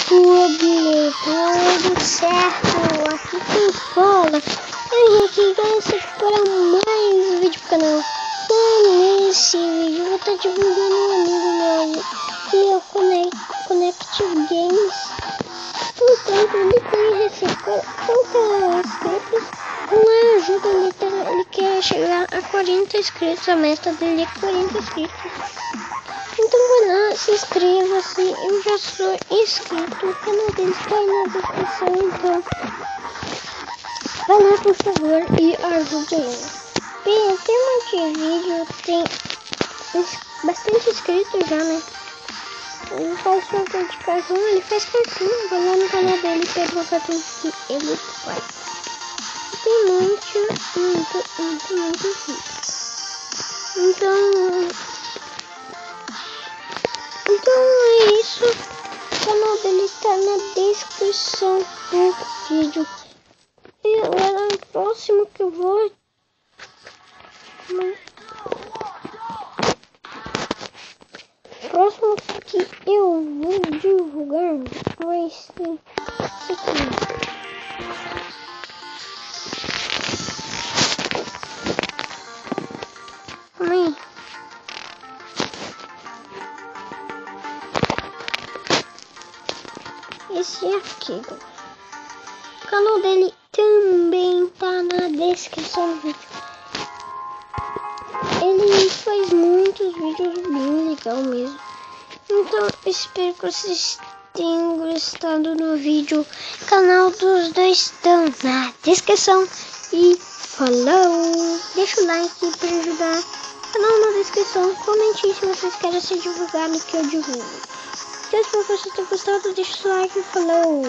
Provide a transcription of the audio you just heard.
YouTube, tudo certo? Aqui quem fala é aqui para mais um vídeo pro canal. Nesse vídeo eu vou estar divulgando um amigo meu que é o Connective Games. Portanto, ele conhece 50 inscritos. Com a ajuda ele quer chegar a 40 inscritos. A meta dele é 40 inscritos. Então vai lá, se inscreva-se. Eu já sou inscrito. O canal dele está aí na descrição. Então vai lá, por favor, e ajude ele. Bem, tem um monte de vídeo, tem bastante inscritos já, né? Ele faz sorteio de cartão, ele faz cartão. Vai lá no canal dele e pega uma cartão que ele faz. Tem muito vídeo. Então é isso. O canal dele está na descrição do vídeo. E agora no próximo que eu vou... Próximo que eu vou divulgar vai ser isso aqui. Calma aí. Esse aqui. O canal dele também tá na descrição do vídeo. Ele faz muitos vídeos bem legal mesmo. Então espero que vocês tenham gostado do vídeo. O canal dos dois estão na descrição. E falou! Deixa o like para ajudar o canal na descrição. Comente se vocês querem ser divulgado que eu divulgo. Então espero que vocês tenham gostado. Deixa o like e falou!